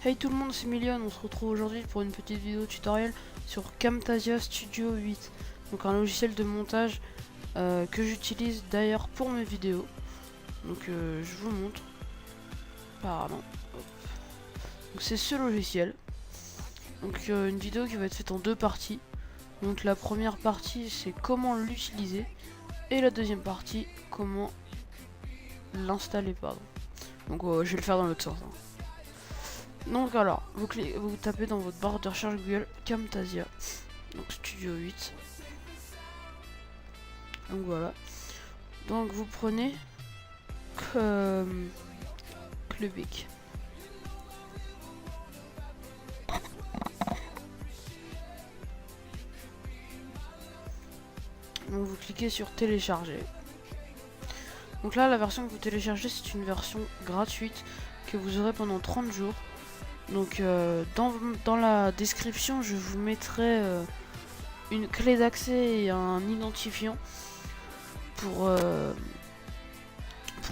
Hey tout le monde, c'est Million, on se retrouve aujourd'hui pour une petite vidéo tutoriel sur Camtasia Studio 8. Donc un logiciel de montage que j'utilise d'ailleurs pour mes vidéos. Donc je vous montre. Pardon. Hop. Donc c'est ce logiciel. Donc une vidéo qui va être faite en deux parties. Donc la première partie c'est comment l'utiliser. Et la deuxième partie comment l'installer, pardon. Donc je vais le faire dans l'autre sens. Donc alors, vous tapez dans votre barre de recherche Google Camtasia, donc Studio 8. Donc voilà. Donc vous prenez Clubic. Donc vous cliquez sur télécharger. Donc là la version que vous téléchargez c'est une version gratuite que vous aurez pendant 30 jours. Donc dans la description je vous mettrai une clé d'accès et un identifiant pour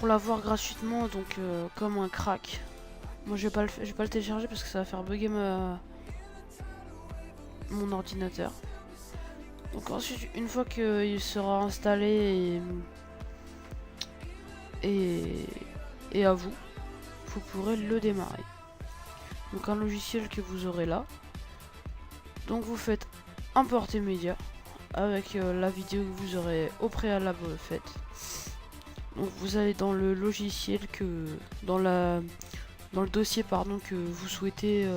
l'avoir gratuitement, donc comme un crack. Moi je vais pas le télécharger parce que ça va faire bugger mon ordinateur. Donc ensuite une fois qu'il sera installé et à vous pourrez le démarrer. Donc un logiciel que vous aurez là. Donc vous faites importer média avec la vidéo que vous aurez au préalable faite. Donc vous allez dans le logiciel dans le dossier pardon que vous souhaitez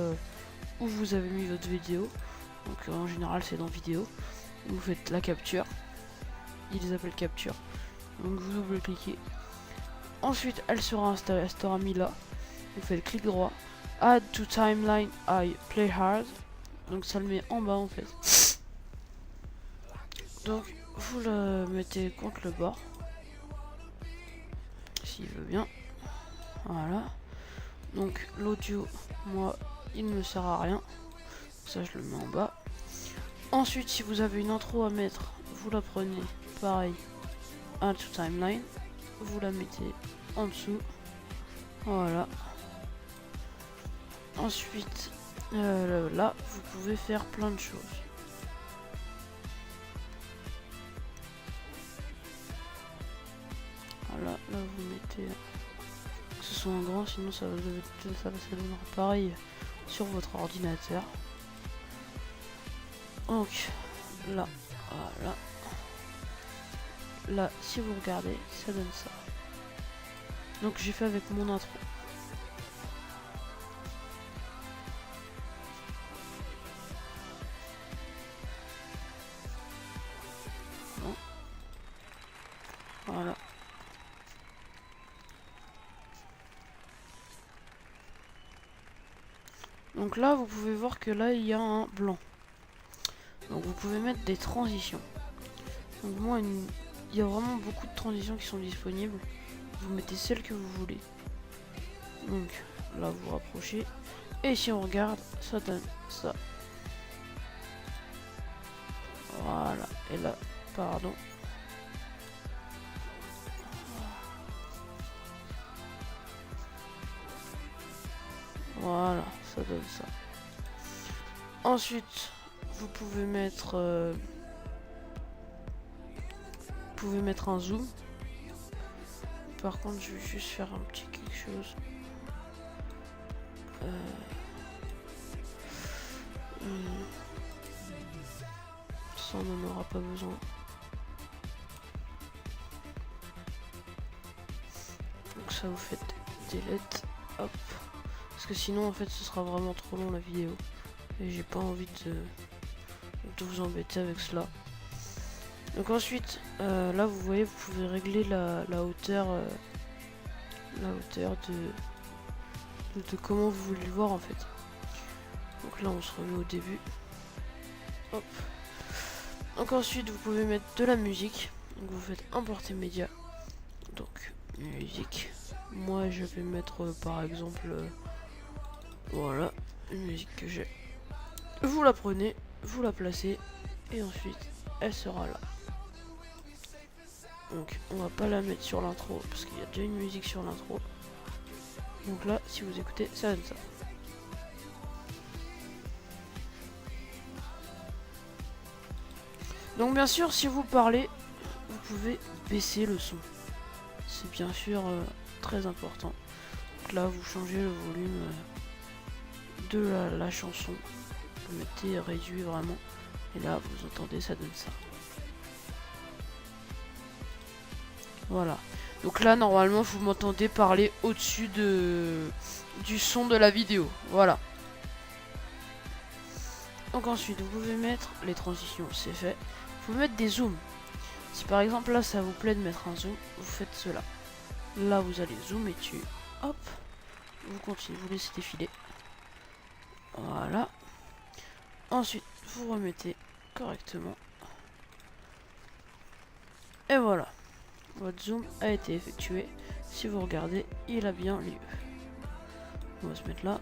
où vous avez mis votre vidéo. Donc en général c'est dans vidéo. Vous faites la capture. Ils appellent capture. Donc vous double-cliquez. Ensuite elle sera installée, elle sera mise là. Vous faites clic droit. Add to timeline I play hard. Donc ça le met en bas en fait. Donc vous le mettez contre le bord. S'il veut bien. Voilà. Donc l'audio, moi, il ne me sert à rien. Ça je le mets en bas. Ensuite si vous avez une intro à mettre, vous la prenez pareil. Add to timeline. Vous la mettez en dessous. Voilà. Ensuite, là, vous pouvez faire plein de choses. Voilà, là vous mettez que ce soit en grand, sinon ça donnera pareil sur votre ordinateur. Donc là, voilà. Là, si vous regardez, ça donne ça. Donc j'ai fait avec mon intro. Bon. Voilà. Donc là, vous pouvez voir que là, il y a un blanc. Donc vous pouvez mettre des transitions. Donc moi, il y a vraiment beaucoup de transitions qui sont disponibles. Vous mettez celle que vous voulez. Donc là, vous rapprochez. Et si on regarde, ça donne ça. Voilà. Et là, pardon. Voilà, ça donne ça. Ensuite, vous pouvez mettre un zoom. Par contre, je vais juste faire un petit quelque chose. Ça, on n'en aura pas besoin. Donc ça, vous faites delete. Hop. Parce que sinon, en fait, ce sera vraiment trop long la vidéo. Et j'ai pas envie de vous embêter avec cela. Donc ensuite, là vous voyez, vous pouvez régler la hauteur, de comment vous voulez le voir en fait. Donc là on se remet au début. Hop. Donc ensuite vous pouvez mettre de la musique. Donc vous faites importer média. Donc musique. Moi je vais mettre par exemple, voilà, une musique que j'ai. Vous la prenez, vous la placez et ensuite elle sera là. Donc on va pas la mettre sur l'intro parce qu'il y a déjà une musique sur l'intro. Donc là si vous écoutez ça donne ça. Donc bien sûr, si vous parlez, vous pouvez baisser le son. C'est bien sûr très important. Donc là, vous changez le volume de la chanson. Vous mettez réduit vraiment. Et là, vous entendez, ça donne ça. Voilà. Donc là, normalement, vous m'entendez parler au-dessus du son de la vidéo. Voilà. Donc ensuite, vous pouvez mettre les transitions, c'est fait. Vous pouvez mettre des zooms. Si par exemple, là, ça vous plaît de mettre un zoom, vous faites cela. Là, vous allez zoomer dessus. Hop. Vous continuez, vous laissez défiler. Voilà. Ensuite, vous remettez correctement. Et voilà. Votre zoom a été effectué. Si vous regardez, il a bien lieu. On va se mettre là.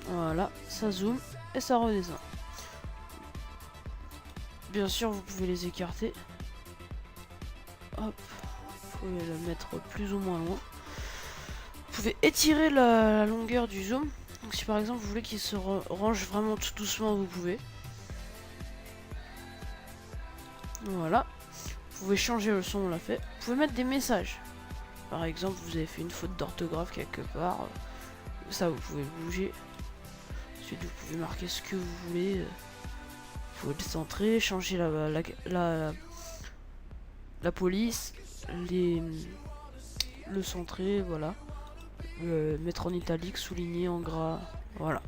Voilà, ça zoome et ça redescend. Bien sûr, vous pouvez les écarter. Hop, vous pouvez le mettre plus ou moins loin. Vous pouvez étirer la longueur du zoom. Donc si par exemple vous voulez qu'il se range vraiment tout doucement, vous pouvez. Voilà. Vous pouvez changer le son, on l'a fait. Vous pouvez mettre des messages. Par exemple, vous avez fait une faute d'orthographe quelque part. Ça, vous pouvez le bouger. Ensuite, vous pouvez marquer ce que vous voulez. Vous pouvez le centrer, changer la police, le centrer, voilà. Le mettre en italique, souligner en gras, voilà.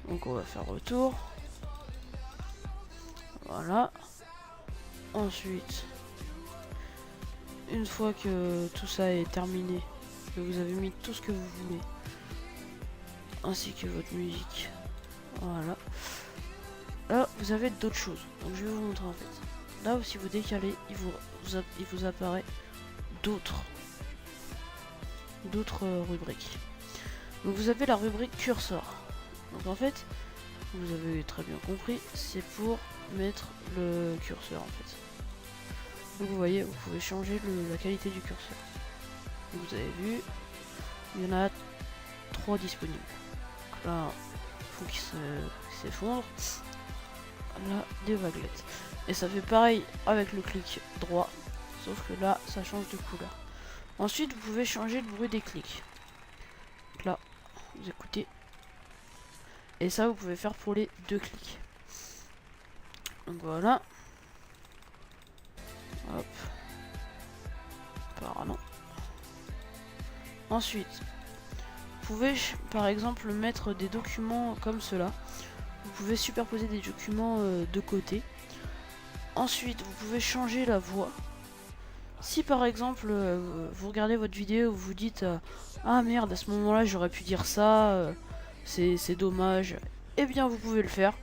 Donc on va faire retour. Voilà. Ensuite, une fois que tout ça est terminé, que vous avez mis tout ce que vous voulez, ainsi que votre musique, voilà. Là, vous avez d'autres choses. Donc je vais vous montrer en fait. Là, si vous décalez, il vous apparaît d'autres rubriques. Donc vous avez la rubrique curseur. Donc en fait, vous avez très bien compris, c'est pour mettre le curseur en fait. Donc vous voyez, vous pouvez changer la qualité du curseur. Donc, vous avez vu, il y en a 3 disponibles. Donc là, il faut qu'il s'effondre. Là, des vaguelettes. Et ça fait pareil avec le clic droit, sauf que là, ça change de couleur. Ensuite, vous pouvez changer le bruit des clics. Donc là, vous écoutez. Et ça, vous pouvez faire pour les 2 clics. Donc voilà. Hop. Apparemment. Ensuite, vous pouvez par exemple mettre des documents comme cela. Vous pouvez superposer des documents de côté. Ensuite, vous pouvez changer la voix. Si par exemple, vous regardez votre vidéo, vous vous dites ah merde, à ce moment-là, j'aurais pu dire ça, c'est dommage. Eh bien, vous pouvez le faire.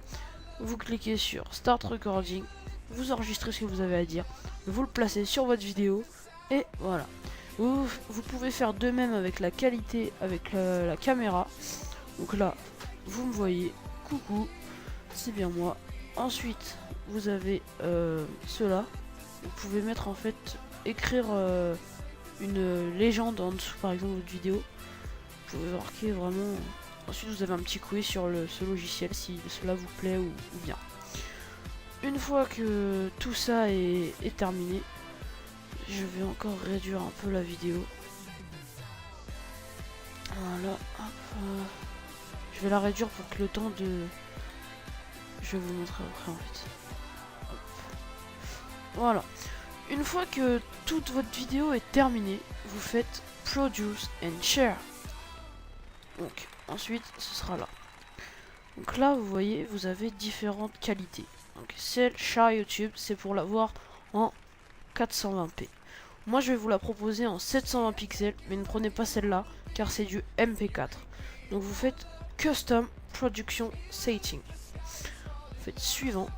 Vous cliquez sur Start Recording, vous enregistrez ce que vous avez à dire, vous le placez sur votre vidéo, et voilà. Vous pouvez faire de même avec la qualité, avec la caméra. Donc là, vous me voyez, coucou, c'est bien moi. Ensuite, vous avez cela. Vous pouvez mettre en fait, écrire une légende en dessous, par exemple, de votre vidéo. Vous pouvez marquer vraiment. Ensuite, vous avez un petit quiz sur ce logiciel si cela vous plaît ou bien. Une fois que tout ça est terminé, je vais encore réduire un peu la vidéo. Voilà, hop, je vais la réduire pour que le temps de... Je vais vous montrer après en fait. Hop. Voilà. Une fois que toute votre vidéo est terminée, vous faites Produce and Share. Donc, ensuite, ce sera là. Donc là, vous voyez, vous avez différentes qualités. Donc, celle Share YouTube, c'est pour l'avoir en 420p. Moi, je vais vous la proposer en 720 pixels, mais ne prenez pas celle-là, car c'est du MP4. Donc, vous faites Custom Production Setting. Vous faites suivant.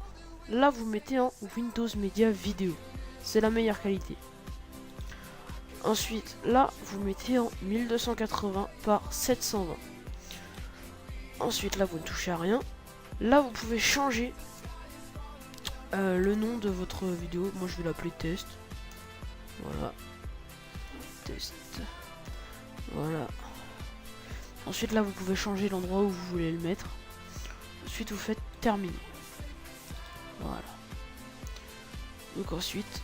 Là, vous mettez en Windows Media Video. C'est la meilleure qualité. Ensuite, là, vous mettez en 1280 par 720. Ensuite, là, vous ne touchez à rien. Là, vous pouvez changer le nom de votre vidéo. Moi, je vais l'appeler test. Voilà. Test. Voilà. Ensuite, là, vous pouvez changer l'endroit où vous voulez le mettre. Ensuite vous faites terminer. Voilà. Donc ensuite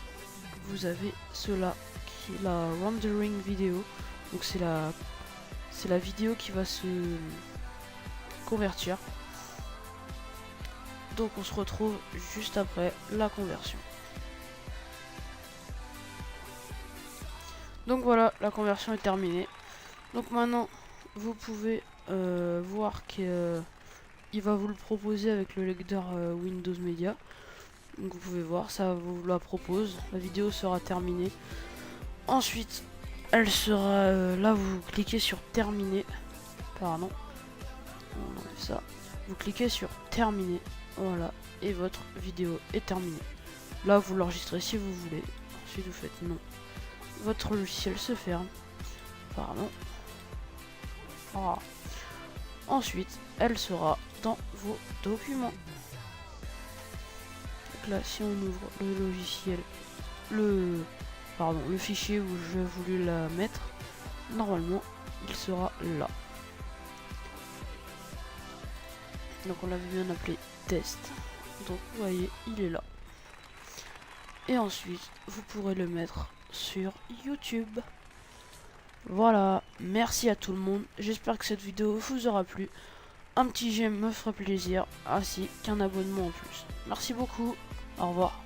vous avez cela qui est la rendering vidéo. Donc c'est la vidéo qui va se convertir. Donc on se retrouve juste après la conversion. Donc voilà, la conversion est terminée. Donc maintenant vous pouvez voir qu'il va vous le proposer avec le lecteur Windows Media. Donc vous pouvez voir, ça vous la propose. La vidéo sera terminée. Ensuite, elle sera là. Vous cliquez sur terminer. Pardon. On enlève ça. Vous cliquez sur terminer. Voilà. Et votre vidéo est terminée. Là, vous l'enregistrez si vous voulez. Ensuite, vous faites non. Votre logiciel se ferme. Pardon. Voilà. Ensuite, elle sera dans vos documents. Donc là, si on ouvre le logiciel, le fichier où j'ai voulu la mettre, normalement, il sera là. Donc on l'avait bien appelé test. Donc vous voyez, il est là. Et ensuite, vous pourrez le mettre sur YouTube. Voilà, merci à tout le monde. J'espère que cette vidéo vous aura plu. Un petit j'aime me ferait plaisir, ainsi qu'un abonnement en plus. Merci beaucoup, au revoir.